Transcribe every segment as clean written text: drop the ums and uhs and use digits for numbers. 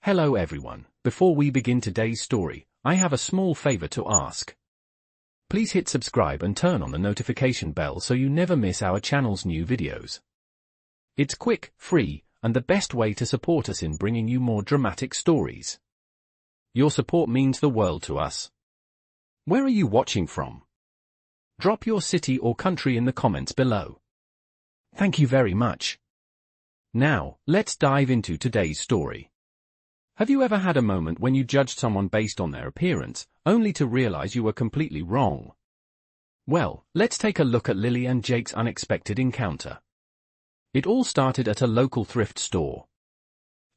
Hello everyone, before we begin today's story, I have a small favor to ask. Please hit subscribe and turn on the notification bell so you never miss our channel's new videos. It's quick, free, and the best way to support us in bringing you more dramatic stories. Your support means the world to us. Where are you watching from? Drop your city or country in the comments below. Thank you very much. Now, let's dive into today's story. Have you ever had a moment when you judged someone based on their appearance, only to realize you were completely wrong? Well, let's take a look at Lily and Jake's unexpected encounter. It all started at a local thrift store.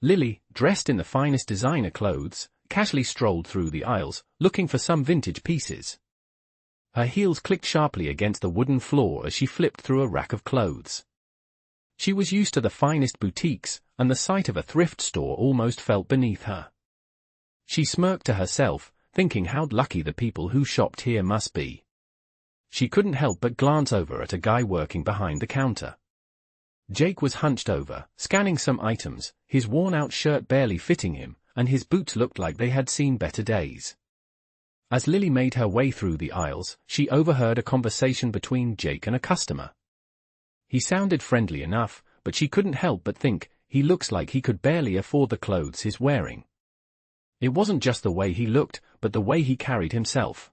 Lily, dressed in the finest designer clothes, casually strolled through the aisles, looking for some vintage pieces. Her heels clicked sharply against the wooden floor as she flipped through a rack of clothes. She was used to the finest boutiques, and the sight of a thrift store almost felt beneath her. She smirked to herself, thinking how lucky the people who shopped here must be. She couldn't help but glance over at a guy working behind the counter. Jake was hunched over, scanning some items, his worn-out shirt barely fitting him, and his boots looked like they had seen better days. As Lily made her way through the aisles, she overheard a conversation between Jake and a customer. He sounded friendly enough, but she couldn't help but think, he looks like he could barely afford the clothes he's wearing. It wasn't just the way he looked, but the way he carried himself.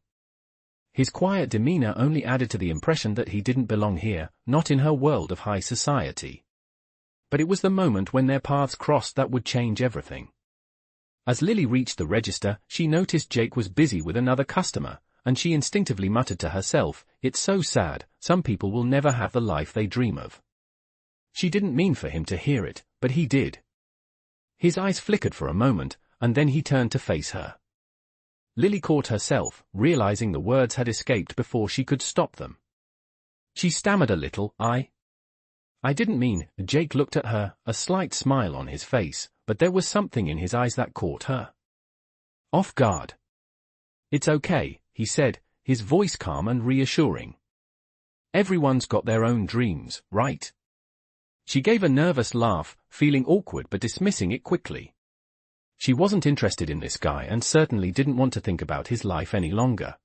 His quiet demeanor only added to the impression that he didn't belong here, not in her world of high society. But it was the moment when their paths crossed that would change everything. As Lily reached the register, she noticed Jake was busy with another customer, and she instinctively muttered to herself, "It's so sad, some people will never have the life they dream of." She didn't mean for him to hear it, but he did. His eyes flickered for a moment, and then he turned to face her. Lily caught herself, realizing the words had escaped before she could stop them. She stammered a little, I didn't mean." Jake looked at her, a slight smile on his face, but there was something in his eyes that caught her off guard. "It's okay," he said, his voice calm and reassuring. "Everyone's got their own dreams, right?" She gave a nervous laugh, feeling awkward but dismissing it quickly. She wasn't interested in this guy and certainly didn't want to think about his life any longer.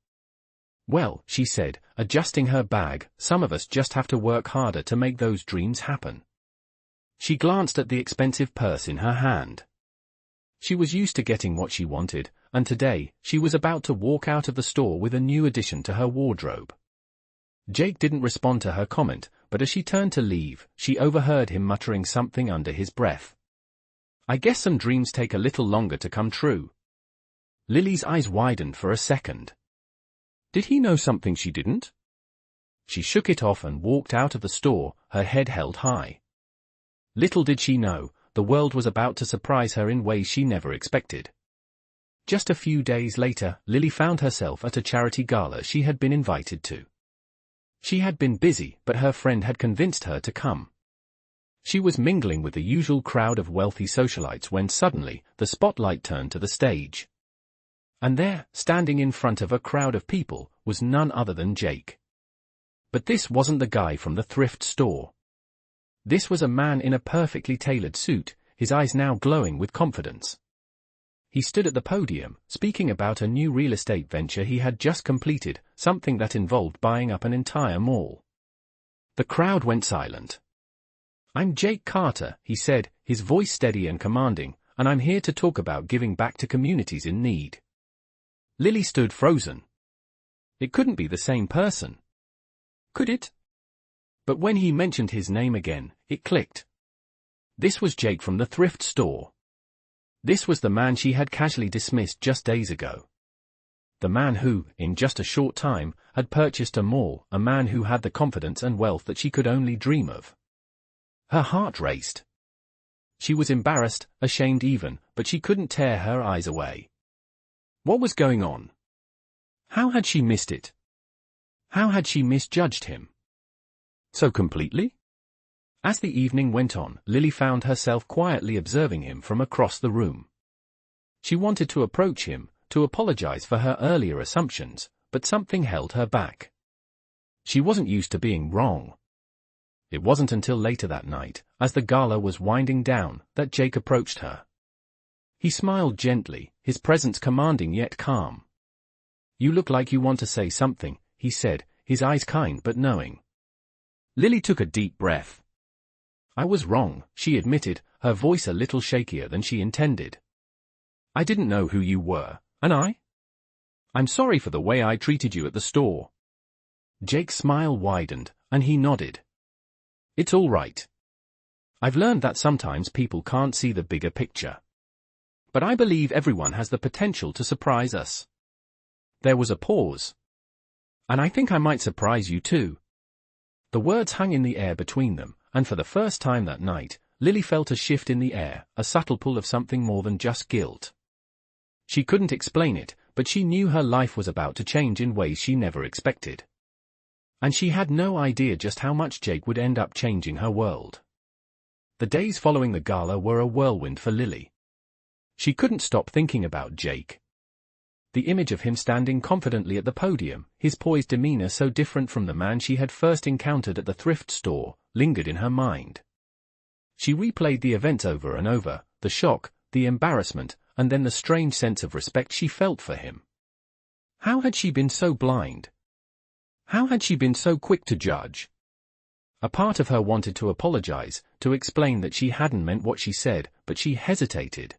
"Well," she said, adjusting her bag, "some of us just have to work harder to make those dreams happen." She glanced at the expensive purse in her hand. She was used to getting what she wanted, and today, she was about to walk out of the store with a new addition to her wardrobe. Jake didn't respond to her comment, but as she turned to leave, she overheard him muttering something under his breath. "I guess some dreams take a little longer to come true." Lily's eyes widened for a second. Did he know something she didn't? She shook it off and walked out of the store, her head held high. Little did she know, the world was about to surprise her in ways she never expected. Just a few days later, Lily found herself at a charity gala she had been invited to. She had been busy, but her friend had convinced her to come. She was mingling with the usual crowd of wealthy socialites when suddenly, the spotlight turned to the stage. And there, standing in front of a crowd of people, was none other than Jake. But this wasn't the guy from the thrift store. This was a man in a perfectly tailored suit, his eyes now glowing with confidence. He stood at the podium, speaking about a new real estate venture he had just completed, something that involved buying up an entire mall. The crowd went silent. "I'm Jake Carter," he said, his voice steady and commanding, "and I'm here to talk about giving back to communities in need." Lily stood frozen. It couldn't be the same person. Could it? But when he mentioned his name again, it clicked. This was Jake from the thrift store. This was the man she had casually dismissed just days ago. The man who, in just a short time, had purchased a mall, a man who had the confidence and wealth that she could only dream of. Her heart raced. She was embarrassed, ashamed even, but she couldn't tear her eyes away. What was going on? How had she missed it? How had she misjudged him so completely? As the evening went on, Lily found herself quietly observing him from across the room. She wanted to approach him, to apologize for her earlier assumptions, but something held her back. She wasn't used to being wrong. It wasn't until later that night, as the gala was winding down, that Jake approached her. He smiled gently, his presence commanding yet calm. "You look like you want to say something," he said, his eyes kind but knowing. Lily took a deep breath. "I was wrong," she admitted, her voice a little shakier than she intended. "I didn't know who you were, and I'm sorry for the way I treated you at the store." Jake's smile widened, and he nodded. "It's all right. I've learned that sometimes people can't see the bigger picture. But I believe everyone has the potential to surprise us." There was a pause. "And I think I might surprise you too." The words hung in the air between them, and for the first time that night, Lily felt a shift in the air, a subtle pull of something more than just guilt. She couldn't explain it, but she knew her life was about to change in ways she never expected. And she had no idea just how much Jake would end up changing her world. The days following the gala were a whirlwind for Lily. She couldn't stop thinking about Jake. The image of him standing confidently at the podium, his poised demeanor so different from the man she had first encountered at the thrift store, lingered in her mind. She replayed the events over and over, the shock, the embarrassment, and then the strange sense of respect she felt for him. How had she been so blind? How had she been so quick to judge? A part of her wanted to apologize, to explain that she hadn't meant what she said, but she hesitated.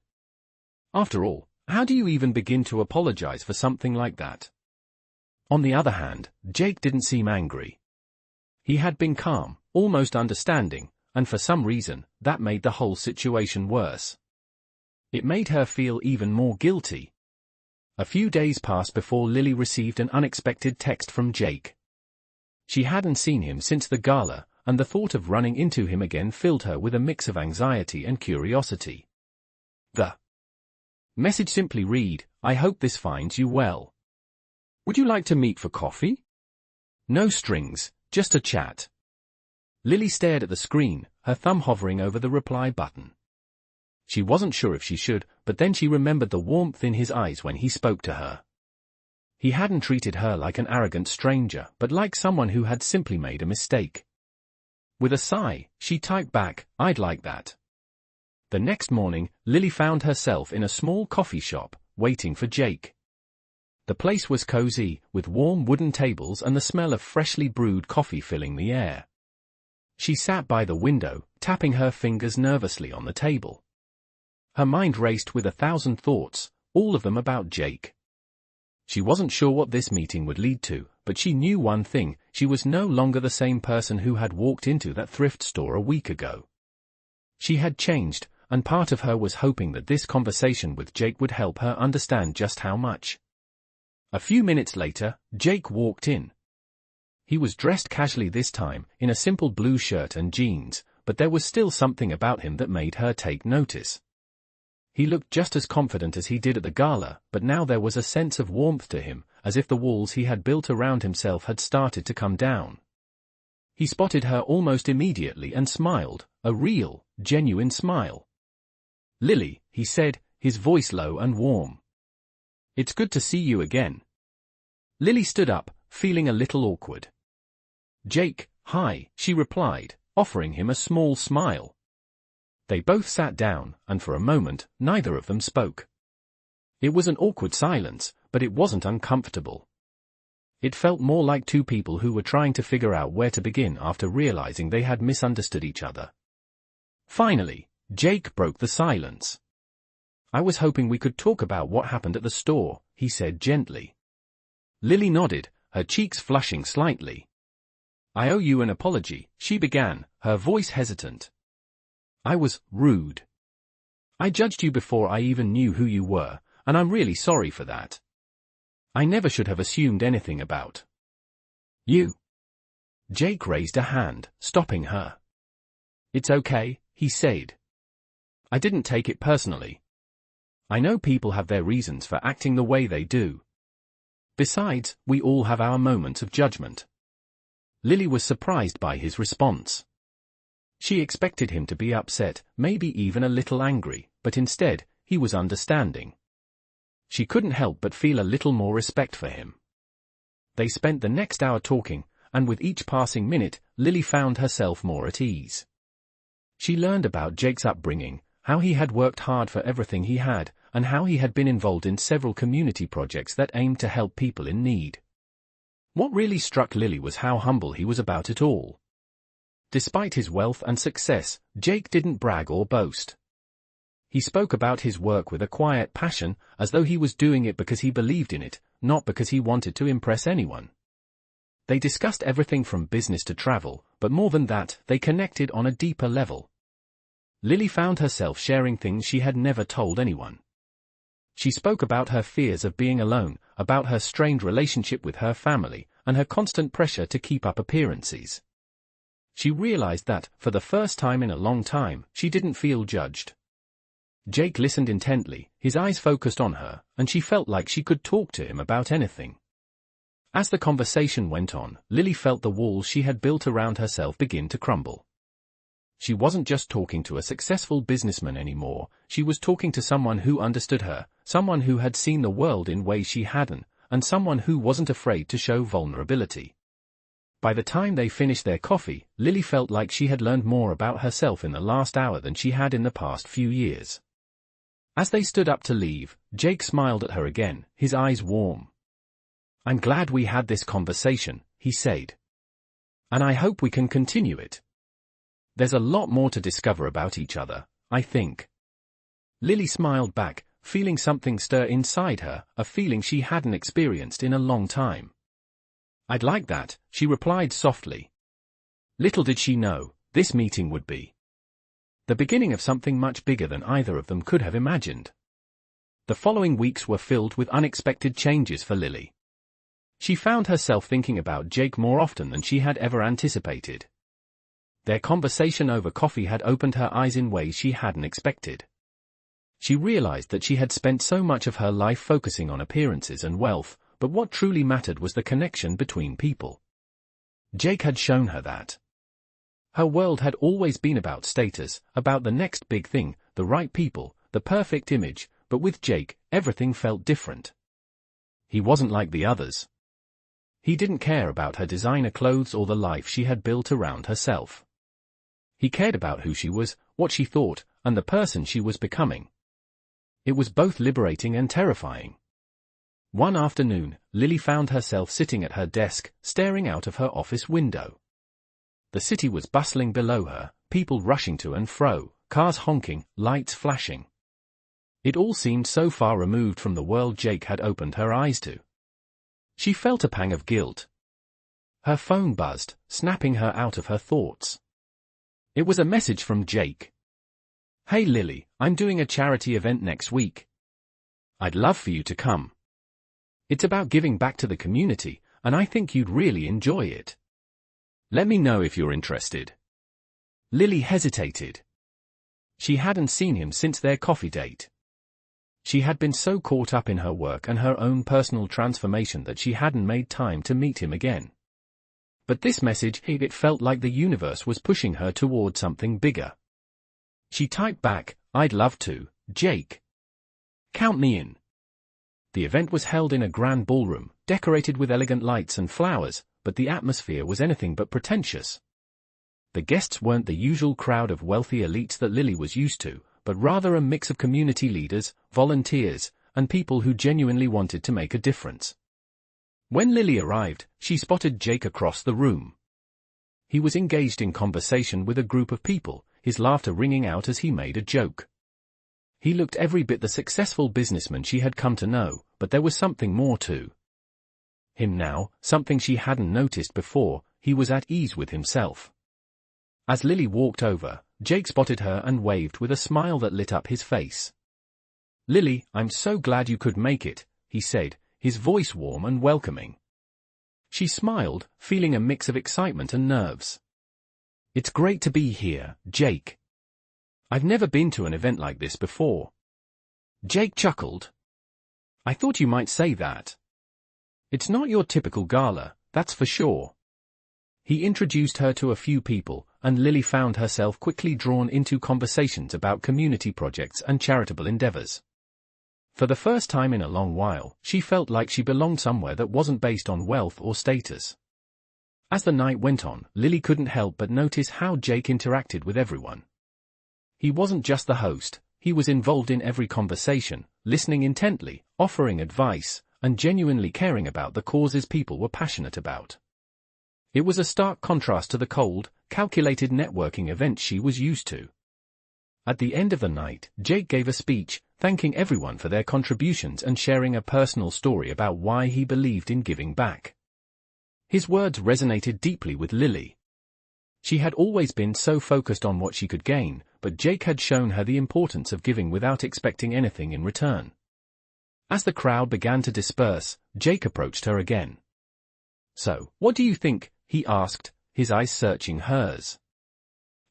After all, how do you even begin to apologize for something like that? On the other hand, Jake didn't seem angry. He had been calm, almost understanding, and for some reason, that made the whole situation worse. It made her feel even more guilty. A few days passed before Lily received an unexpected text from Jake. She hadn't seen him since the gala, and the thought of running into him again filled her with a mix of anxiety and curiosity. The message simply read, "I hope this finds you well. Would you like to meet for coffee?" No strings, just a chat. Lily stared at the screen, her thumb hovering over the reply button. She wasn't sure if she should, but then she remembered the warmth in his eyes when he spoke to her. He hadn't treated her like an arrogant stranger, but like someone who had simply made a mistake. With a sigh, she typed back, "I'd like that." The next morning, Lily found herself in a small coffee shop, waiting for Jake. The place was cozy, with warm wooden tables and the smell of freshly brewed coffee filling the air. She sat by the window, tapping her fingers nervously on the table. Her mind raced with 1,000 thoughts, all of them about Jake. She wasn't sure what this meeting would lead to, but she knew one thing: she was no longer the same person who had walked into that thrift store a week ago. She had changed, and part of her was hoping that this conversation with Jake would help her understand just how much. A few minutes later, Jake walked in. He was dressed casually this time, in a simple blue shirt and jeans, but there was still something about him that made her take notice. He looked just as confident as he did at the gala, but now there was a sense of warmth to him, as if the walls he had built around himself had started to come down. He spotted her almost immediately and smiled, a real, genuine smile. "Lily," he said, his voice low and warm. "It's good to see you again." Lily stood up, feeling a little awkward. "Jake, hi," she replied, offering him a small smile. They both sat down, and for a moment, neither of them spoke. It was an awkward silence, but it wasn't uncomfortable. It felt more like two people who were trying to figure out where to begin after realizing they had misunderstood each other. Finally, Jake broke the silence. "I was hoping we could talk about what happened at the store," he said gently. Lily nodded, her cheeks flushing slightly. "I owe you an apology," she began, her voice hesitant. "I was rude. I judged you before I even knew who you were, and I'm really sorry for that. I never should have assumed anything about you." Jake raised a hand, stopping her. "It's okay," he said. "I didn't take it personally. I know people have their reasons for acting the way they do. Besides, we all have our moments of judgment." Lily was surprised by his response. She expected him to be upset, maybe even a little angry, but instead, he was understanding. She couldn't help but feel a little more respect for him. They spent the next hour talking, and with each passing minute, Lily found herself more at ease. She learned about Jake's upbringing, how he had worked hard for everything he had, and how he had been involved in several community projects that aimed to help people in need. What really struck Lily was how humble he was about it all. Despite his wealth and success, Jake didn't brag or boast. He spoke about his work with a quiet passion, as though he was doing it because he believed in it, not because he wanted to impress anyone. They discussed everything from business to travel, but more than that, they connected on a deeper level. Lily found herself sharing things she had never told anyone. She spoke about her fears of being alone, about her strained relationship with her family, and her constant pressure to keep up appearances. She realized that, for the first time in a long time, she didn't feel judged. Jake listened intently, his eyes focused on her, and she felt like she could talk to him about anything. As the conversation went on, Lily felt the walls she had built around herself begin to crumble. She wasn't just talking to a successful businessman anymore, she was talking to someone who understood her, someone who had seen the world in ways she hadn't, and someone who wasn't afraid to show vulnerability. By the time they finished their coffee, Lily felt like she had learned more about herself in the last hour than she had in the past few years. As they stood up to leave, Jake smiled at her again, his eyes warm. "I'm glad we had this conversation," he said. "And I hope we can continue it. There's a lot more to discover about each other, I think." Lily smiled back, feeling something stir inside her, a feeling she hadn't experienced in a long time. "I'd like that," she replied softly. Little did she know, this meeting would be the beginning of something much bigger than either of them could have imagined. The following weeks were filled with unexpected changes for Lily. She found herself thinking about Jake more often than she had ever anticipated. Their conversation over coffee had opened her eyes in ways she hadn't expected. She realized that she had spent so much of her life focusing on appearances and wealth, but what truly mattered was the connection between people. Jake had shown her that. Her world had always been about status, about the next big thing, the right people, the perfect image, but with Jake, everything felt different. He wasn't like the others. He didn't care about her designer clothes or the life she had built around herself. He cared about who she was, what she thought, and the person she was becoming. It was both liberating and terrifying. One afternoon, Lily found herself sitting at her desk, staring out of her office window. The city was bustling below her, people rushing to and fro, cars honking, lights flashing. It all seemed so far removed from the world Jake had opened her eyes to. She felt a pang of guilt. Her phone buzzed, snapping her out of her thoughts. It was a message from Jake. "Hey Lily, I'm doing a charity event next week. I'd love for you to come. It's about giving back to the community, and I think you'd really enjoy it. Let me know if you're interested." Lily hesitated. She hadn't seen him since their coffee date. She had been so caught up in her work and her own personal transformation that she hadn't made time to meet him again. But this message, it felt like the universe was pushing her toward something bigger. She typed back, "I'd love to, Jake. Count me in." The event was held in a grand ballroom, decorated with elegant lights and flowers, but the atmosphere was anything but pretentious. The guests weren't the usual crowd of wealthy elites that Lily was used to, but rather a mix of community leaders, volunteers, and people who genuinely wanted to make a difference. When Lily arrived, she spotted Jake across the room. He was engaged in conversation with a group of people, his laughter ringing out as he made a joke. He looked every bit the successful businessman she had come to know, but there was something more to him now, something she hadn't noticed before. He was at ease with himself. As Lily walked over, Jake spotted her and waved with a smile that lit up his face. "Lily, I'm so glad you could make it," he said, his voice warm and welcoming. She smiled, feeling a mix of excitement and nerves. "It's great to be here, Jake. I've never been to an event like this before." Jake chuckled. "I thought you might say that. It's not your typical gala, that's for sure." He introduced her to a few people, and Lily found herself quickly drawn into conversations about community projects and charitable endeavors. For the first time in a long while, she felt like she belonged somewhere that wasn't based on wealth or status. As the night went on, Lily couldn't help but notice how Jake interacted with everyone. He wasn't just the host, he was involved in every conversation, listening intently, offering advice, and genuinely caring about the causes people were passionate about. It was a stark contrast to the cold, calculated networking events she was used to. At the end of the night, Jake gave a speech, thanking everyone for their contributions and sharing a personal story about why he believed in giving back. His words resonated deeply with Lily. She had always been so focused on what she could gain, but Jake had shown her the importance of giving without expecting anything in return. As the crowd began to disperse, Jake approached her again. "So, what do you think?" he asked, his eyes searching hers.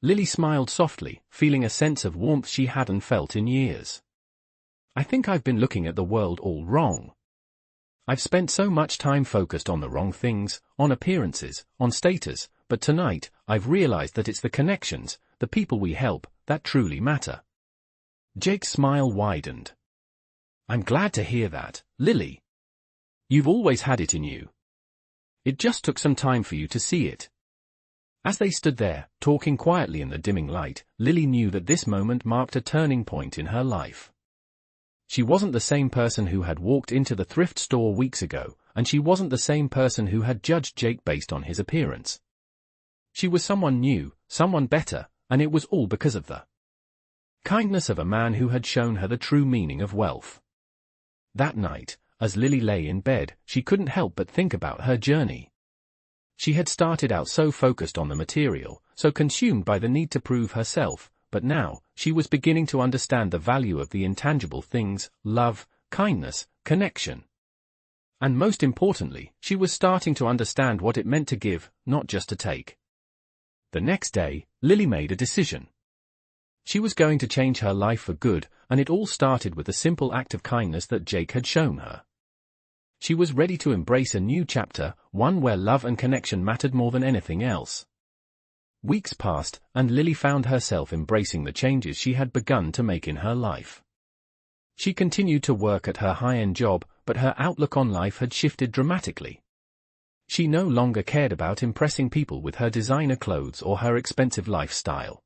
Lily smiled softly, feeling a sense of warmth she hadn't felt in years. "I think I've been looking at the world all wrong. I've spent so much time focused on the wrong things, on appearances, on status, but tonight, I've realized that it's the connections, the people we help, that truly matter." Jake's smile widened. "I'm glad to hear that, Lily. You've always had it in you. It just took some time for you to see it." As they stood there, talking quietly in the dimming light, Lily knew that this moment marked a turning point in her life. She wasn't the same person who had walked into the thrift store weeks ago, and she wasn't the same person who had judged Jake based on his appearance. She was someone new, someone better, and it was all because of the kindness of a man who had shown her the true meaning of wealth. That night, as Lily lay in bed, she couldn't help but think about her journey. She had started out so focused on the material, so consumed by the need to prove herself, but now, she was beginning to understand the value of the intangible things: love, kindness, connection. And most importantly, she was starting to understand what it meant to give, not just to take. The next day, Lily made a decision. She was going to change her life for good, and it all started with a simple act of kindness that Jake had shown her. She was ready to embrace a new chapter, one where love and connection mattered more than anything else. Weeks passed, and Lily found herself embracing the changes she had begun to make in her life. She continued to work at her high-end job, but her outlook on life had shifted dramatically. She no longer cared about impressing people with her designer clothes or her expensive lifestyle.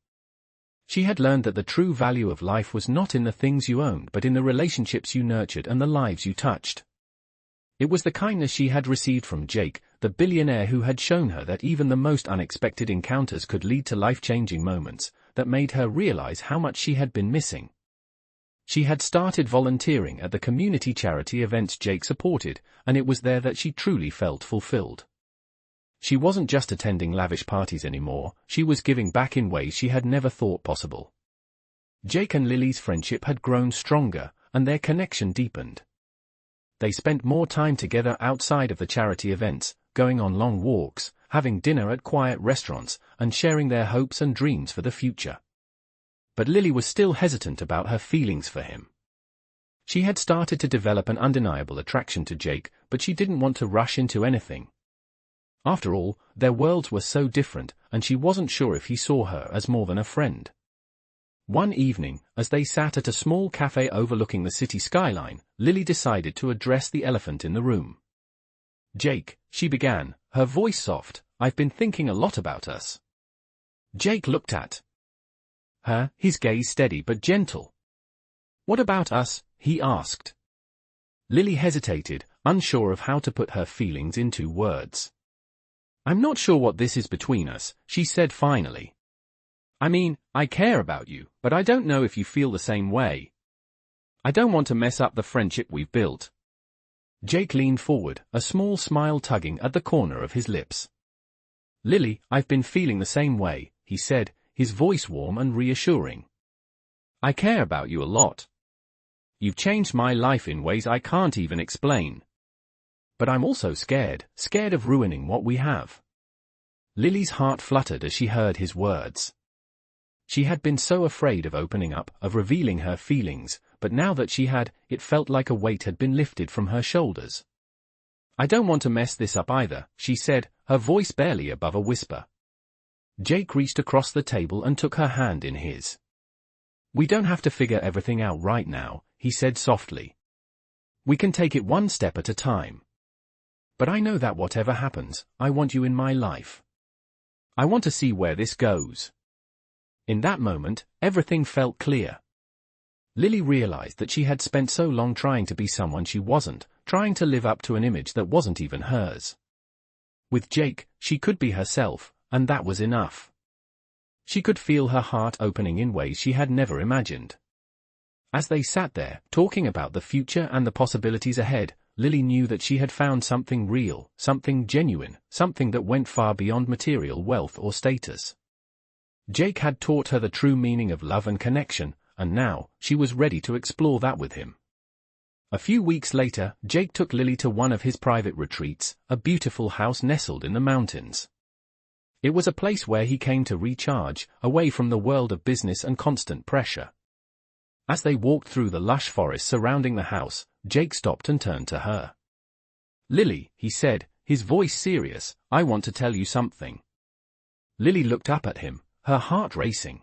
She had learned that the true value of life was not in the things you owned but in the relationships you nurtured and the lives you touched. It was the kindness she had received from Jake, the billionaire who had shown her that even the most unexpected encounters could lead to life-changing moments, that made her realize how much she had been missing. She had started volunteering at the community charity events Jake supported, and it was there that she truly felt fulfilled. She wasn't just attending lavish parties anymore, she was giving back in ways she had never thought possible. Jake and Lily's friendship had grown stronger, and their connection deepened. They spent more time together outside of the charity events, going on long walks, having dinner at quiet restaurants, and sharing their hopes and dreams for the future. But Lily was still hesitant about her feelings for him. She had started to develop an undeniable attraction to Jake, but she didn't want to rush into anything. After all, their worlds were so different, and she wasn't sure if he saw her as more than a friend. One evening, as they sat at a small cafe overlooking the city skyline, Lily decided to address the elephant in the room. "Jake," she began, her voice soft, "I've been thinking a lot about us." Jake looked at her, his gaze steady but gentle. "What about us?" he asked. Lily hesitated, unsure of how to put her feelings into words. "I'm not sure what this is between us," she said finally. "I mean, I care about you, but I don't know if you feel the same way. I don't want to mess up the friendship we've built." Jake leaned forward, a small smile tugging at the corner of his lips. "Lily, I've been feeling the same way," he said, his voice warm and reassuring. "I care about you a lot. You've changed my life in ways I can't even explain. But I'm also scared of ruining what we have." Lily's heart fluttered as she heard his words. She had been so afraid of opening up, of revealing her feelings, but now that she had, it felt like a weight had been lifted from her shoulders. "I don't want to mess this up either," she said, her voice barely above a whisper. Jake reached across the table and took her hand in his. "We don't have to figure everything out right now," he said softly. "We can take it one step at a time. But I know that whatever happens, I want you in my life. I want to see where this goes." In that moment, everything felt clear. Lily realized that she had spent so long trying to be someone she wasn't, trying to live up to an image that wasn't even hers. With Jake, she could be herself, and that was enough. She could feel her heart opening in ways she had never imagined. As they sat there, talking about the future and the possibilities ahead, Lily knew that she had found something real, something genuine, something that went far beyond material wealth or status. Jake had taught her the true meaning of love and connection, and now, she was ready to explore that with him. A few weeks later, Jake took Lily to one of his private retreats, a beautiful house nestled in the mountains. It was a place where he came to recharge, away from the world of business and constant pressure. As they walked through the lush forest surrounding the house, Jake stopped and turned to her. "Lily," he said, his voice serious, "I want to tell you something." Lily looked up at him, her heart racing.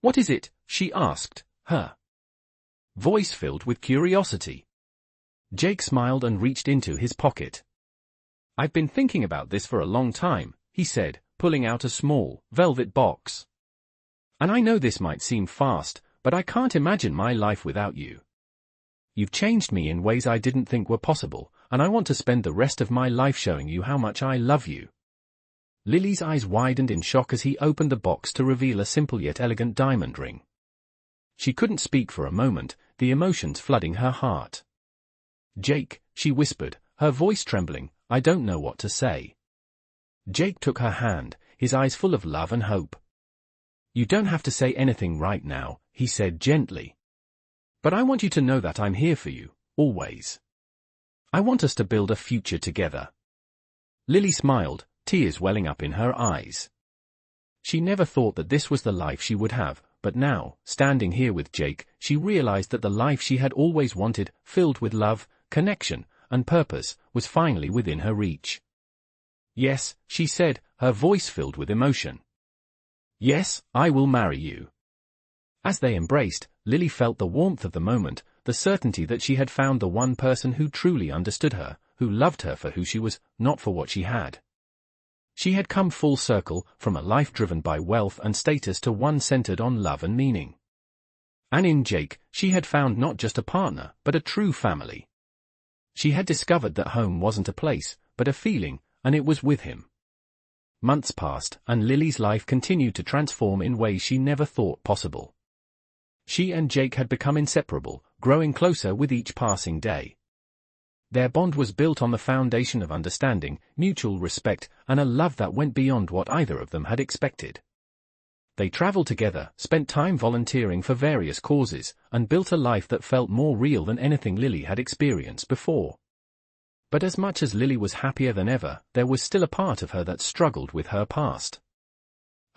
"What is it?" she asked, her voice filled with curiosity. Jake smiled and reached into his pocket. "I've been thinking about this for a long time," he said, pulling out a small, velvet box. "And I know this might seem fast, but I can't imagine my life without you. You've changed me in ways I didn't think were possible, and I want to spend the rest of my life showing you how much I love you." Lily's eyes widened in shock as he opened the box to reveal a simple yet elegant diamond ring. She couldn't speak for a moment, the emotions flooding her heart. "Jake," she whispered, her voice trembling, "I don't know what to say." Jake took her hand, his eyes full of love and hope. "You don't have to say anything right now," he said gently. "But I want you to know that I'm here for you, always. I want us to build a future together." Lily smiled, tears welling up in her eyes. She never thought that this was the life she would have, but now, standing here with Jake, she realized that the life she had always wanted, filled with love, connection, and purpose, was finally within her reach. "Yes," she said, her voice filled with emotion. "Yes, I will marry you." As they embraced, Lily felt the warmth of the moment, the certainty that she had found the one person who truly understood her, who loved her for who she was, not for what she had. She had come full circle, from a life driven by wealth and status to one centered on love and meaning. And in Jake, she had found not just a partner, but a true family. She had discovered that home wasn't a place, but a feeling, and it was with him. Months passed, and Lily's life continued to transform in ways she never thought possible. She and Jake had become inseparable, growing closer with each passing day. Their bond was built on the foundation of understanding, mutual respect, and a love that went beyond what either of them had expected. They traveled together, spent time volunteering for various causes, and built a life that felt more real than anything Lily had experienced before. But as much as Lily was happier than ever, there was still a part of her that struggled with her past.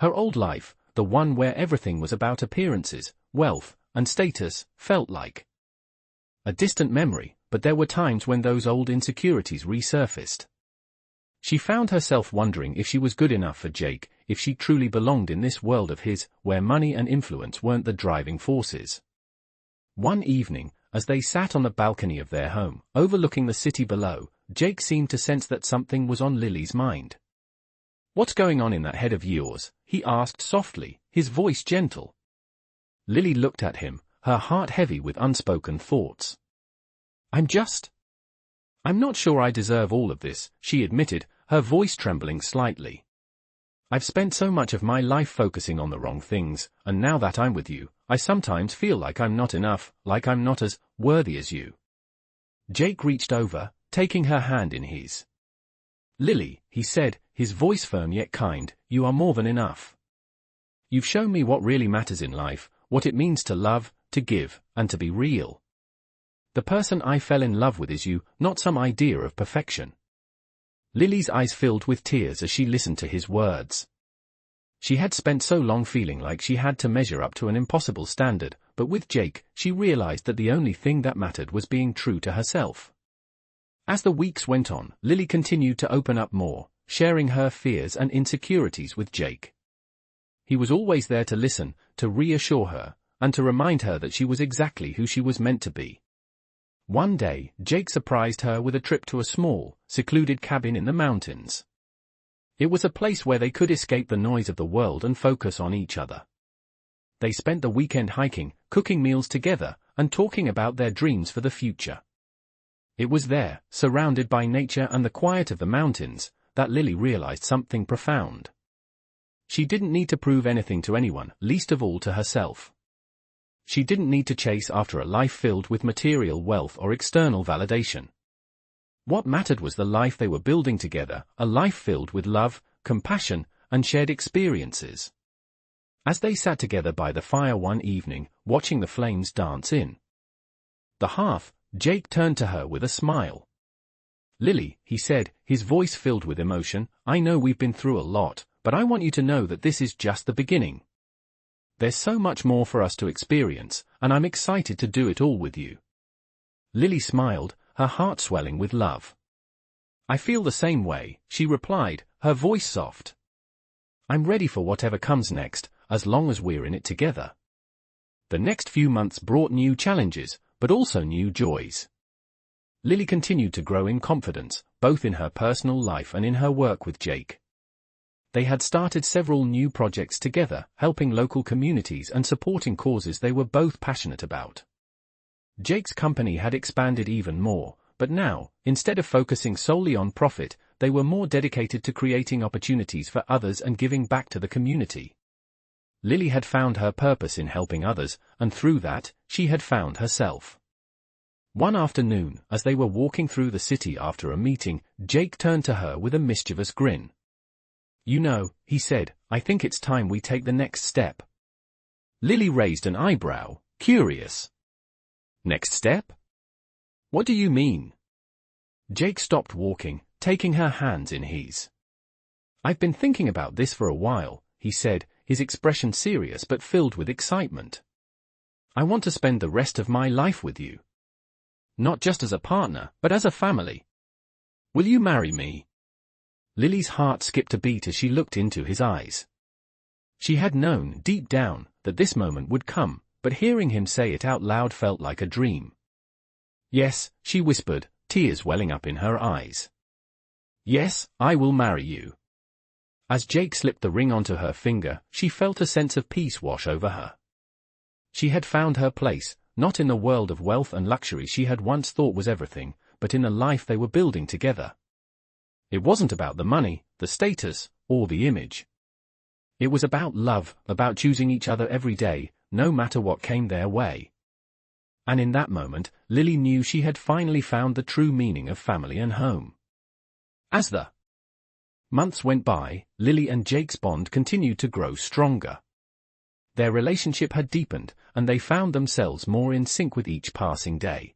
Her old life, the one where everything was about appearances, wealth, and status, felt like a distant memory, but there were times when those old insecurities resurfaced. She found herself wondering if she was good enough for Jake, if she truly belonged in this world of his, where money and influence weren't the driving forces. One evening, as they sat on the balcony of their home, overlooking the city below, Jake seemed to sense that something was on Lily's mind. "What's going on in that head of yours?" he asked softly, his voice gentle. Lily looked at him, her heart heavy with unspoken thoughts. I'm not sure I deserve all of this," she admitted, her voice trembling slightly. "I've spent so much of my life focusing on the wrong things, and now that I'm with you, I sometimes feel like I'm not enough, like I'm not as worthy as you." Jake reached over, taking her hand in his. "Lily," he said, his voice firm yet kind, "you are more than enough. You've shown me what really matters in life, what it means to love, to give, and to be real. The person I fell in love with is you, not some idea of perfection." Lily's eyes filled with tears as she listened to his words. She had spent so long feeling like she had to measure up to an impossible standard, but with Jake, she realized that the only thing that mattered was being true to herself. As the weeks went on, Lily continued to open up more, sharing her fears and insecurities with Jake. He was always there to listen, to reassure her, and to remind her that she was exactly who she was meant to be. One day, Jake surprised her with a trip to a small, secluded cabin in the mountains. It was a place where they could escape the noise of the world and focus on each other. They spent the weekend hiking, cooking meals together, and talking about their dreams for the future. It was there, surrounded by nature and the quiet of the mountains, that Lily realized something profound. She didn't need to prove anything to anyone, least of all to herself. She didn't need to chase after a life filled with material wealth or external validation. What mattered was the life they were building together, a life filled with love, compassion, and shared experiences. As they sat together by the fire one evening, watching the flames dance in the hearth, Jake turned to her with a smile. "Lily," he said, his voice filled with emotion, "I know we've been through a lot, but I want you to know that this is just the beginning. There's so much more for us to experience, and I'm excited to do it all with you." Lily smiled, her heart swelling with love. "I feel the same way," she replied, her voice soft. "I'm ready for whatever comes next, as long as we're in it together." The next few months brought new challenges, but also new joys. Lily continued to grow in confidence, both in her personal life and in her work with Jake. They had started several new projects together, helping local communities and supporting causes they were both passionate about. Jake's company had expanded even more, but now, instead of focusing solely on profit, they were more dedicated to creating opportunities for others and giving back to the community. Lily had found her purpose in helping others, and through that, she had found herself. One afternoon, as they were walking through the city after a meeting, Jake turned to her with a mischievous grin. "You know," he said, "I think it's time we take the next step." Lily raised an eyebrow, curious. "Next step? What do you mean?" Jake stopped walking, taking her hands in his. "I've been thinking about this for a while," he said, his expression serious but filled with excitement. "I want to spend the rest of my life with you. Not just as a partner, but as a family. Will you marry me?" Lily's heart skipped a beat as she looked into his eyes. She had known, deep down, that this moment would come, but hearing him say it out loud felt like a dream. "Yes," she whispered, tears welling up in her eyes. "Yes, I will marry you." As Jake slipped the ring onto her finger, she felt a sense of peace wash over her. She had found her place, not in the world of wealth and luxury she had once thought was everything, but in the life they were building together. It wasn't about the money, the status, or the image. It was about love, about choosing each other every day, no matter what came their way. And in that moment, Lily knew she had finally found the true meaning of family and home. As the months went by, Lily and Jake's bond continued to grow stronger. Their relationship had deepened, and they found themselves more in sync with each passing day.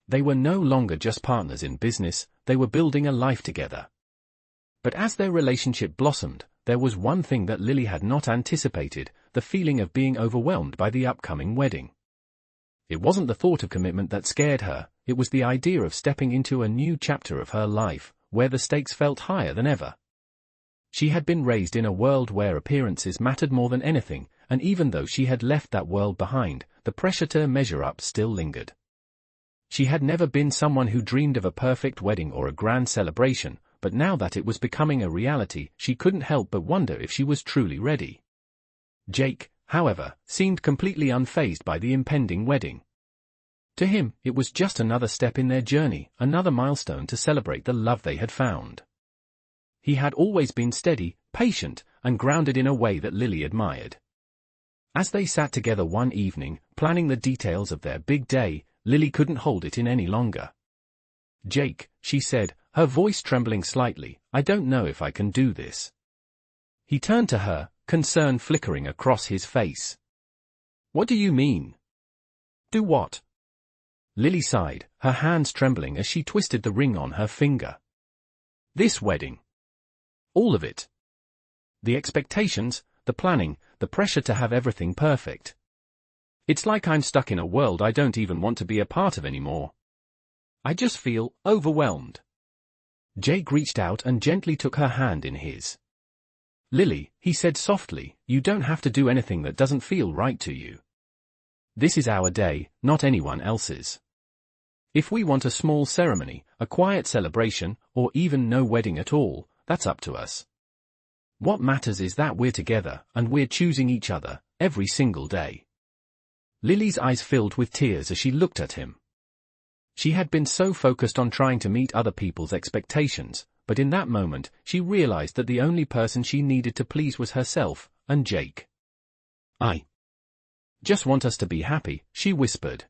They were no longer just partners in business, they were building a life together. But as their relationship blossomed, there was one thing that Lily had not anticipated, the feeling of being overwhelmed by the upcoming wedding. It wasn't the thought of commitment that scared her, it was the idea of stepping into a new chapter of her life, where the stakes felt higher than ever. She had been raised in a world where appearances mattered more than anything, and even though she had left that world behind, the pressure to measure up still lingered. She had never been someone who dreamed of a perfect wedding or a grand celebration, but now that it was becoming a reality, she couldn't help but wonder if she was truly ready. Jake, however, seemed completely unfazed by the impending wedding. To him, it was just another step in their journey, another milestone to celebrate the love they had found. He had always been steady, patient, and grounded in a way that Lily admired. As they sat together one evening, planning the details of their big day, Lily couldn't hold it in any longer. "Jake," she said, her voice trembling slightly, "I don't know if I can do this." He turned to her, concern flickering across his face. "What do you mean?" "Do what?" Lily sighed, her hands trembling as she twisted the ring on her finger. "This wedding. All of it. The expectations, the planning, the pressure to have everything perfect. It's like I'm stuck in a world I don't even want to be a part of anymore. I just feel overwhelmed." Jake reached out and gently took her hand in his. "Lily," he said softly, "you don't have to do anything that doesn't feel right to you. This is our day, not anyone else's. If we want a small ceremony, a quiet celebration, or even no wedding at all, that's up to us. What matters is that we're together, and we're choosing each other, every single day. Lily's eyes filled with tears as she looked at him. She had been so focused on trying to meet other people's expectations, but in that moment, she realized that the only person she needed to please was herself, and Jake. "I just want us to be happy," she whispered.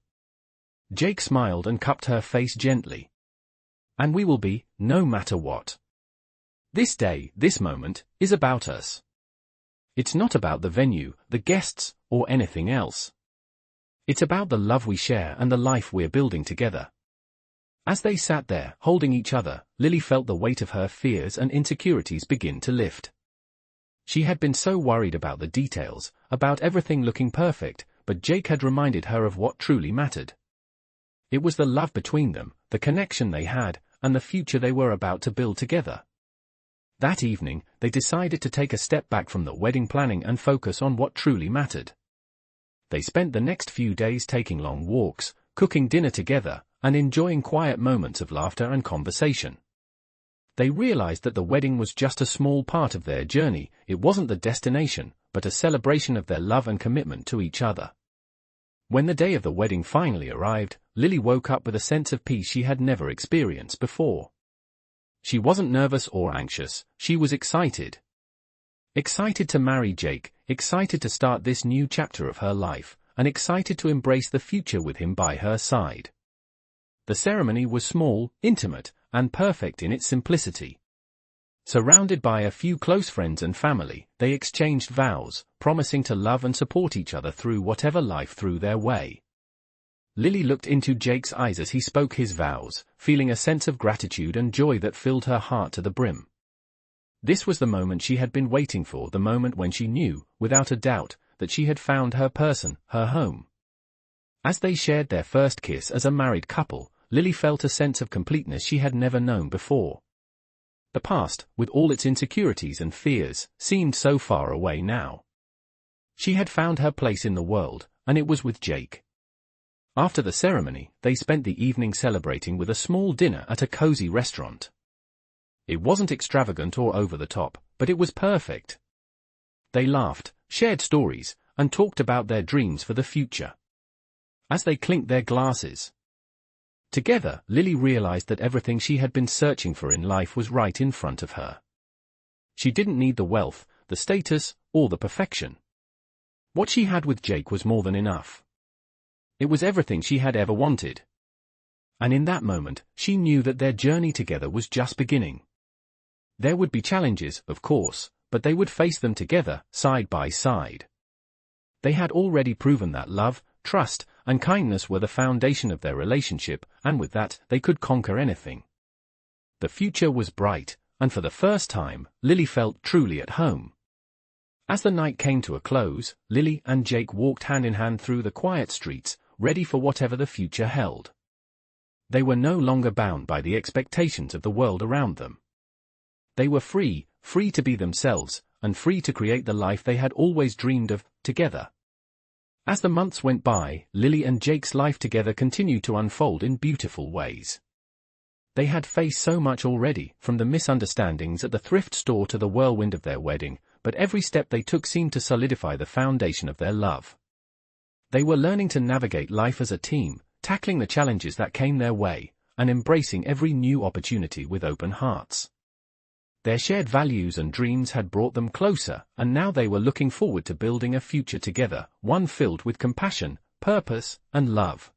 Jake smiled and cupped her face gently. "And we will be, no matter what. This day, this moment, is about us. It's not about the venue, the guests, or anything else. It's about the love we share and the life we're building together." As they sat there, holding each other, Lily felt the weight of her fears and insecurities begin to lift. She had been so worried about the details, about everything looking perfect, but Jake had reminded her of what truly mattered. It was the love between them, the connection they had, and the future they were about to build together. That evening, they decided to take a step back from the wedding planning and focus on what truly mattered. They spent the next few days taking long walks, cooking dinner together, and enjoying quiet moments of laughter and conversation. They realized that the wedding was just a small part of their journey. It wasn't the destination, but a celebration of their love and commitment to each other. When the day of the wedding finally arrived, Lily woke up with a sense of peace she had never experienced before. She wasn't nervous or anxious, she was excited. Excited to marry Jake, excited to start this new chapter of her life, and excited to embrace the future with him by her side. The ceremony was small, intimate, and perfect in its simplicity. Surrounded by a few close friends and family, they exchanged vows, promising to love and support each other through whatever life threw their way. Lily looked into Jake's eyes as he spoke his vows, feeling a sense of gratitude and joy that filled her heart to the brim. This was the moment she had been waiting for, the moment when she knew, without a doubt, that she had found her person, her home. As they shared their first kiss as a married couple, Lily felt a sense of completeness she had never known before. The past, with all its insecurities and fears, seemed so far away now. She had found her place in the world, and it was with Jake. After the ceremony, they spent the evening celebrating with a small dinner at a cozy restaurant. It wasn't extravagant or over the top, but it was perfect. They laughed, shared stories, and talked about their dreams for the future. As they clinked their glasses together, Lily realized that everything she had been searching for in life was right in front of her. She didn't need the wealth, the status, or the perfection. What she had with Jake was more than enough. It was everything she had ever wanted. And in that moment, she knew that their journey together was just beginning. There would be challenges, of course, but they would face them together, side by side. They had already proven that love, trust, and kindness were the foundation of their relationship, and with that, they could conquer anything. The future was bright, and for the first time, Lily felt truly at home. As the night came to a close, Lily and Jake walked hand in hand through the quiet streets, ready for whatever the future held. They were no longer bound by the expectations of the world around them. They were free to be themselves, and free to create the life they had always dreamed of, together. As the months went by, Lily and Jake's life together continued to unfold in beautiful ways. They had faced so much already, from the misunderstandings at the thrift store to the whirlwind of their wedding, but every step they took seemed to solidify the foundation of their love. They were learning to navigate life as a team, tackling the challenges that came their way, and embracing every new opportunity with open hearts. Their shared values and dreams had brought them closer, and now they were looking forward to building a future together, one filled with compassion, purpose, and love.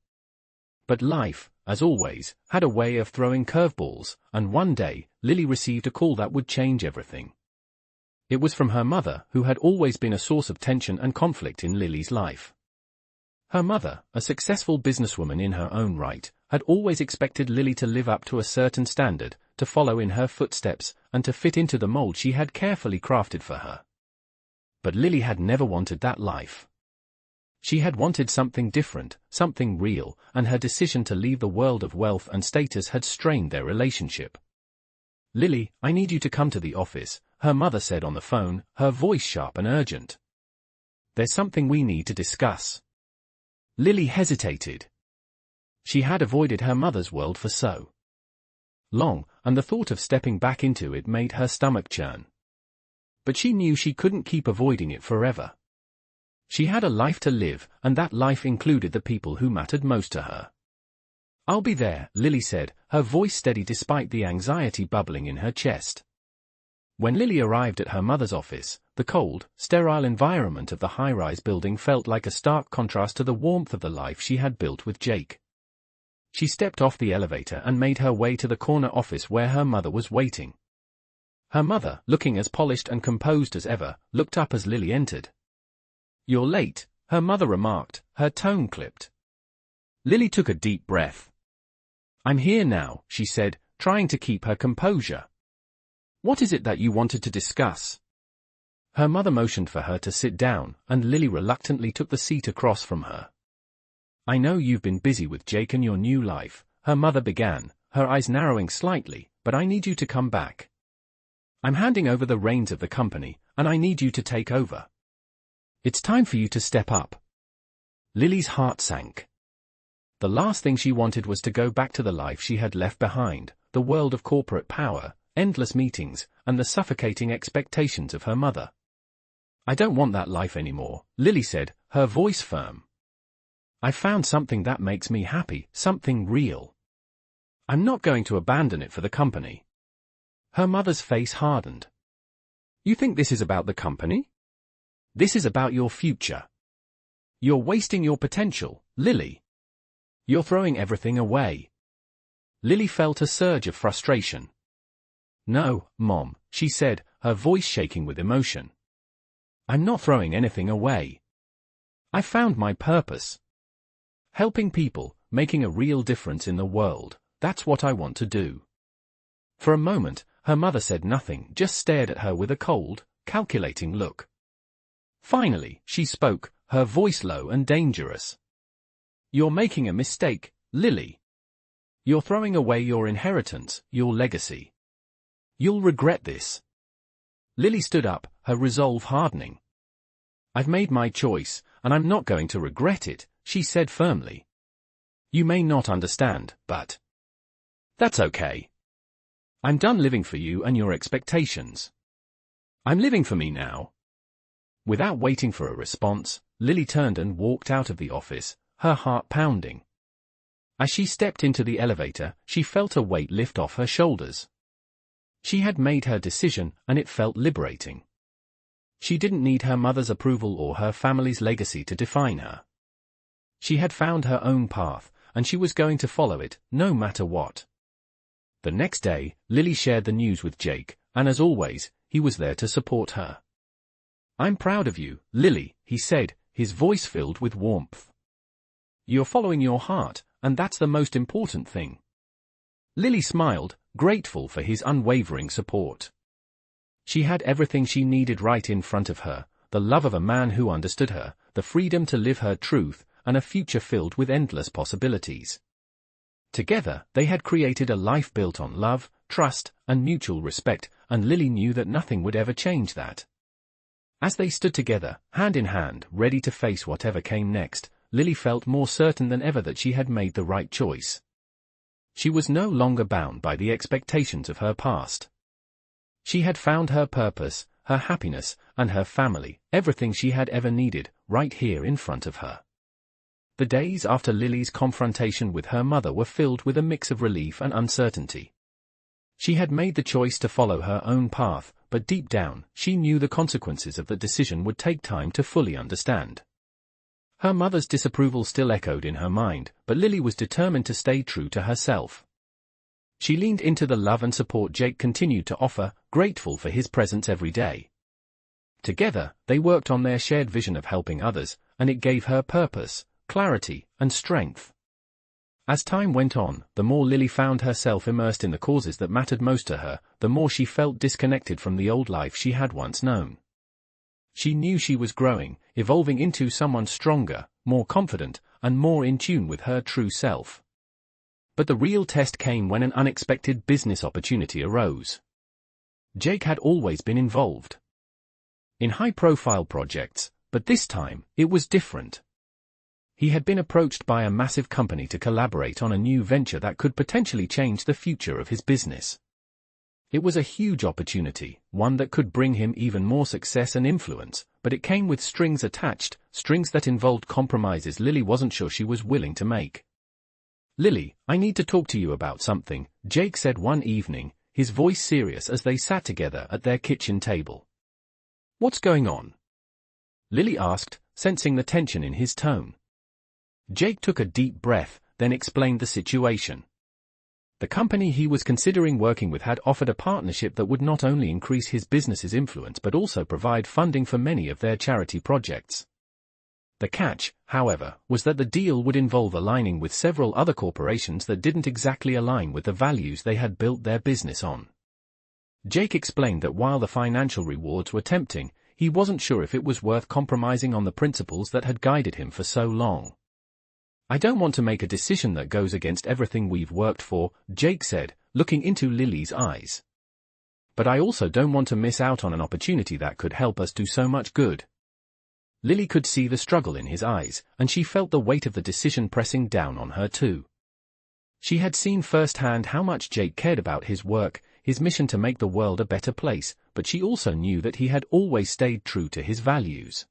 But life, as always, had a way of throwing curveballs, and one day, Lily received a call that would change everything. It was from her mother, who had always been a source of tension and conflict in Lily's life. Her mother, a successful businesswoman in her own right, had always expected Lily to live up to a certain standard, to follow in her footsteps, and to fit into the mold she had carefully crafted for her. But Lily had never wanted that life. She had wanted something different, something real, and her decision to leave the world of wealth and status had strained their relationship. "Lily, I need you to come to the office," her mother said on the phone, her voice sharp and urgent. "There's something we need to discuss." Lily hesitated. She had avoided her mother's world for so long, and the thought of stepping back into it made her stomach churn. But she knew she couldn't keep avoiding it forever. She had a life to live, and that life included the people who mattered most to her. "I'll be there," Lily said, her voice steady despite the anxiety bubbling in her chest. When Lily arrived at her mother's office, the cold, sterile environment of the high-rise building felt like a stark contrast to the warmth of the life she had built with Jake. She stepped off the elevator and made her way to the corner office where her mother was waiting. Her mother, looking as polished and composed as ever, looked up as Lily entered. "You're late," her mother remarked, her tone clipped. Lily took a deep breath. "I'm here now," she said, trying to keep her composure. "What is it that you wanted to discuss?" Her mother motioned for her to sit down, and Lily reluctantly took the seat across from her. "I know you've been busy with Jake and your new life," her mother began, her eyes narrowing slightly, "but I need you to come back. I'm handing over the reins of the company, and I need you to take over. It's time for you to step up." Lily's heart sank. The last thing she wanted was to go back to the life she had left behind, the world of corporate power, endless meetings, and the suffocating expectations of her mother. "I don't want that life anymore," Lily said, her voice firm. "I found something that makes me happy, something real. I'm not going to abandon it for the company." Her mother's face hardened. "You think this is about the company? This is about your future. You're wasting your potential, Lily. You're throwing everything away." Lily felt a surge of frustration. "No, Mom," she said, her voice shaking with emotion. "I'm not throwing anything away. I found my purpose. Helping people, making a real difference in the world, that's what I want to do." For a moment, her mother said nothing, just stared at her with a cold, calculating look. Finally, she spoke, her voice low and dangerous. "You're making a mistake, Lily. You're throwing away your inheritance, your legacy. You'll regret this." Lily stood up, her resolve hardening. "I've made my choice, and I'm not going to regret it," she said firmly. "You may not understand, but that's okay. I'm done living for you and your expectations. I'm living for me now." Without waiting for a response, Lily turned and walked out of the office, her heart pounding. As she stepped into the elevator, she felt a weight lift off her shoulders. She had made her decision, and it felt liberating. She didn't need her mother's approval or her family's legacy to define her. She had found her own path, and she was going to follow it, no matter what. The next day, Lily shared the news with Jake, and as always, he was there to support her. "I'm proud of you, Lily," he said, his voice filled with warmth. "You're following your heart, and that's the most important thing." Lily smiled, grateful for his unwavering support. She had everything she needed right in front of her, the love of a man who understood her, the freedom to live her truth, and a future filled with endless possibilities. Together, they had created a life built on love, trust, and mutual respect, and Lily knew that nothing would ever change that. As they stood together, hand in hand, ready to face whatever came next, Lily felt more certain than ever that she had made the right choice. She was no longer bound by the expectations of her past. She had found her purpose, her happiness, and her family, everything she had ever needed, right here in front of her. The days after Lily's confrontation with her mother were filled with a mix of relief and uncertainty. She had made the choice to follow her own path, but deep down, she knew the consequences of the decision would take time to fully understand. Her mother's disapproval still echoed in her mind, but Lily was determined to stay true to herself. She leaned into the love and support Jake continued to offer, grateful for his presence every day. Together, they worked on their shared vision of helping others, and it gave her purpose, clarity, and strength. As time went on, the more Lily found herself immersed in the causes that mattered most to her, the more she felt disconnected from the old life she had once known. She knew she was growing, evolving into someone stronger, more confident, and more in tune with her true self. But the real test came when an unexpected business opportunity arose. Jake had always been involved in high-profile projects, but this time, it was different. He had been approached by a massive company to collaborate on a new venture that could potentially change the future of his business. It was a huge opportunity, one that could bring him even more success and influence, but it came with strings attached, strings that involved compromises Lily wasn't sure she was willing to make. "Lily, I need to talk to you about something," Jake said one evening, his voice serious as they sat together at their kitchen table. "What's going on?" Lily asked, sensing the tension in his tone. Jake took a deep breath, then explained the situation. The company he was considering working with had offered a partnership that would not only increase his business's influence but also provide funding for many of their charity projects. The catch, however, was that the deal would involve aligning with several other corporations that didn't exactly align with the values they had built their business on. Jake explained that while the financial rewards were tempting, he wasn't sure if it was worth compromising on the principles that had guided him for so long. "I don't want to make a decision that goes against everything we've worked for," Jake said, looking into Lily's eyes. "But I also don't want to miss out on an opportunity that could help us do so much good." Lily could see the struggle in his eyes, and she felt the weight of the decision pressing down on her too. She had seen firsthand how much Jake cared about his work, his mission to make the world a better place, but she also knew that he had always stayed true to his values.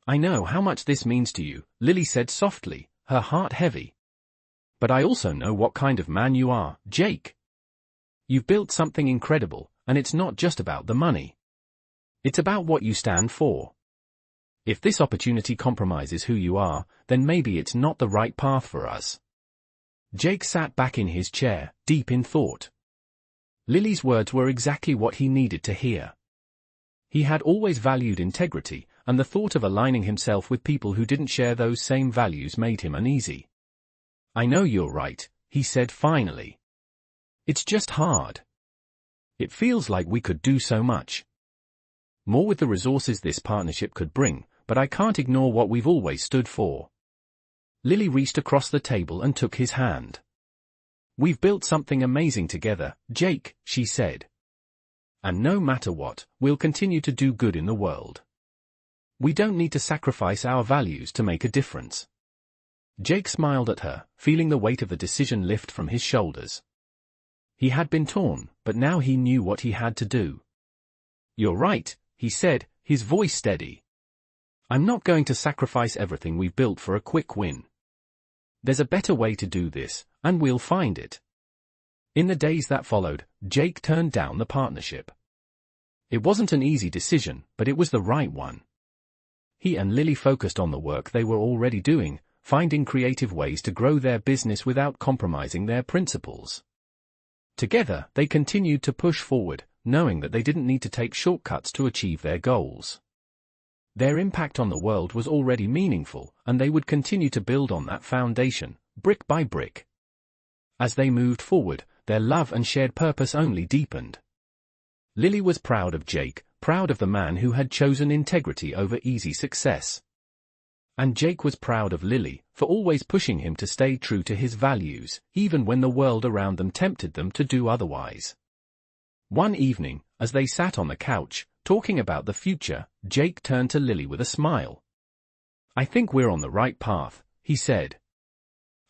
"I know how much this means to you," Lily said softly, her heart heavy. "But I also know what kind of man you are, Jake. You've built something incredible, and it's not just about the money. It's about what you stand for. If this opportunity compromises who you are, then maybe it's not the right path for us." Jake sat back in his chair, deep in thought. Lily's words were exactly what he needed to hear. He had always valued integrity, and the thought of aligning himself with people who didn't share those same values made him uneasy. "I know you're right," he said finally. "It's just hard. It feels like we could do so much more with the resources this partnership could bring, but I can't ignore what we've always stood for." Lily reached across the table and took his hand. "We've built something amazing together, Jake," she said. "And no matter what, we'll continue to do good in the world. We don't need to sacrifice our values to make a difference." Jake smiled at her, feeling the weight of the decision lift from his shoulders. He had been torn, but now he knew what he had to do. "You're right," he said, his voice steady. "I'm not going to sacrifice everything we've built for a quick win. There's a better way to do this, and we'll find it." In the days that followed, Jake turned down the partnership. It wasn't an easy decision, but it was the right one. He and Lily focused on the work they were already doing, finding creative ways to grow their business without compromising their principles. Together, they continued to push forward, knowing that they didn't need to take shortcuts to achieve their goals. Their impact on the world was already meaningful, and they would continue to build on that foundation, brick by brick. As they moved forward, their love and shared purpose only deepened. Lily was proud of Jake, proud of the man who had chosen integrity over easy success. And Jake was proud of Lily, for always pushing him to stay true to his values, even when the world around them tempted them to do otherwise. One evening, as they sat on the couch, talking about the future, Jake turned to Lily with a smile. "I think we're on the right path," he said.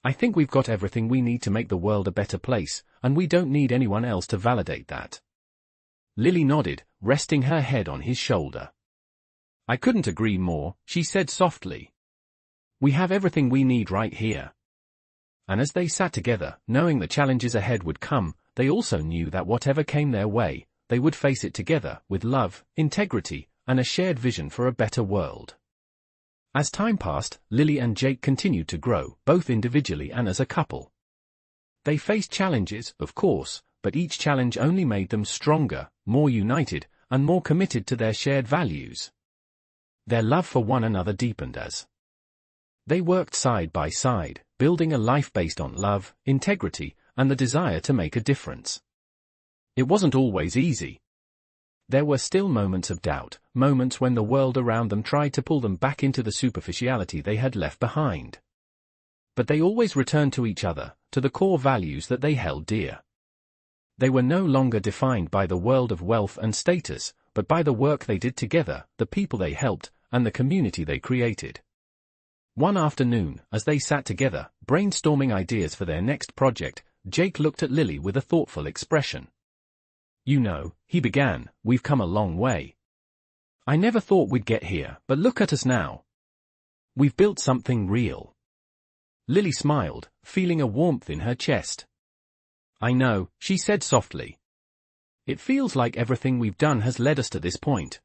"I think we've got everything we need to make the world a better place, and we don't need anyone else to validate that." Lily nodded, resting her head on his shoulder. "I couldn't agree more," she said softly. "We have everything we need right here." And as they sat together, knowing the challenges ahead would come, they also knew that whatever came their way, they would face it together, with love, integrity, and a shared vision for a better world. As time passed, Lily and Jake continued to grow, both individually and as a couple. They faced challenges, of course, but each challenge only made them stronger, more united, and more committed to their shared values. Their love for one another deepened as they worked side by side, building a life based on love, integrity, and the desire to make a difference. It wasn't always easy. There were still moments of doubt, moments when the world around them tried to pull them back into the superficiality they had left behind. But they always returned to each other, to the core values that they held dear. They were no longer defined by the world of wealth and status, but by the work they did together, the people they helped, and the community they created. One afternoon, as they sat together, brainstorming ideas for their next project, Jake looked at Lily with a thoughtful expression. "You know," he began, "we've come a long way. I never thought we'd get here, but look at us now. We've built something real. Lily smiled, feeling a warmth in her chest. I know, she said softly. It feels like everything we've done has led us to this point.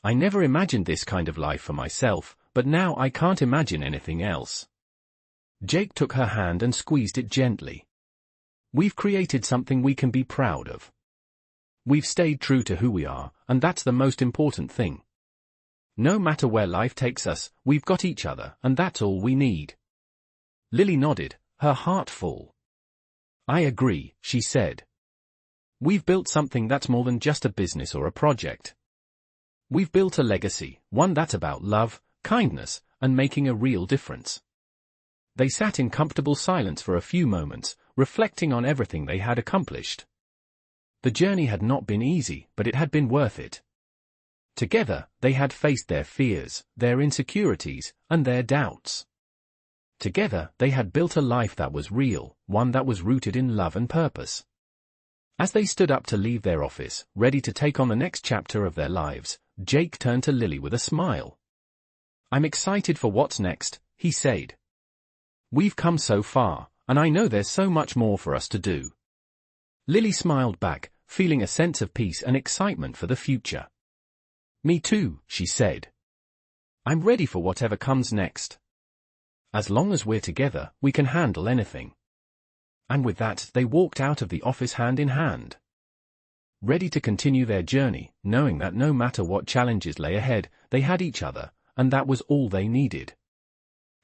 I never imagined this kind of life for myself, but now I can't imagine anything else. Jake took her hand and squeezed it gently. We've created something we can be proud of. We've stayed true to who we are, and that's the most important thing. No matter where life takes us, we've got each other, and that's all we need. Lily nodded, her heart full. I agree, she said. We've built something that's more than just a business or a project. We've built a legacy, one that's about love, kindness, and making a real difference. They sat in comfortable silence for a few moments, reflecting on everything they had accomplished. The journey had not been easy, but it had been worth it. Together, they had faced their fears, their insecurities, and their doubts. Together, they had built a life that was real, one that was rooted in love and purpose. As they stood up to leave their office, ready to take on the next chapter of their lives, Jake turned to Lily with a smile. I'm excited for what's next, he said. We've come so far, and I know there's so much more for us to do. Lily smiled back, feeling a sense of peace and excitement for the future. Me too, she said. I'm ready for whatever comes next. As long as we're together, we can handle anything. And with that, they walked out of the office hand in hand. Ready to continue their journey, knowing that no matter what challenges lay ahead, they had each other, and that was all they needed.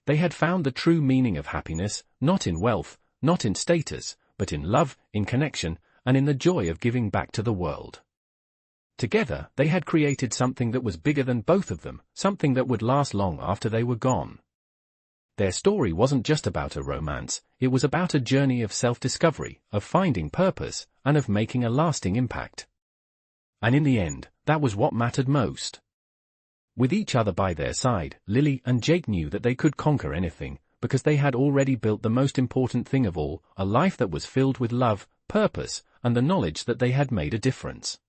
They had found the true meaning of happiness, not in wealth, not in status, but in love, in connection, and in the joy of giving back to the world. Together, they had created something that was bigger than both of them, something that would last long after they were gone. Their story wasn't just about a romance, it was about a journey of self-discovery, of finding purpose, and of making a lasting impact. And in the end, that was what mattered most. With each other by their side, Lily and Jake knew that they could conquer anything, because they had already built the most important thing of all, a life that was filled with love, purpose, and the knowledge that they had made a difference.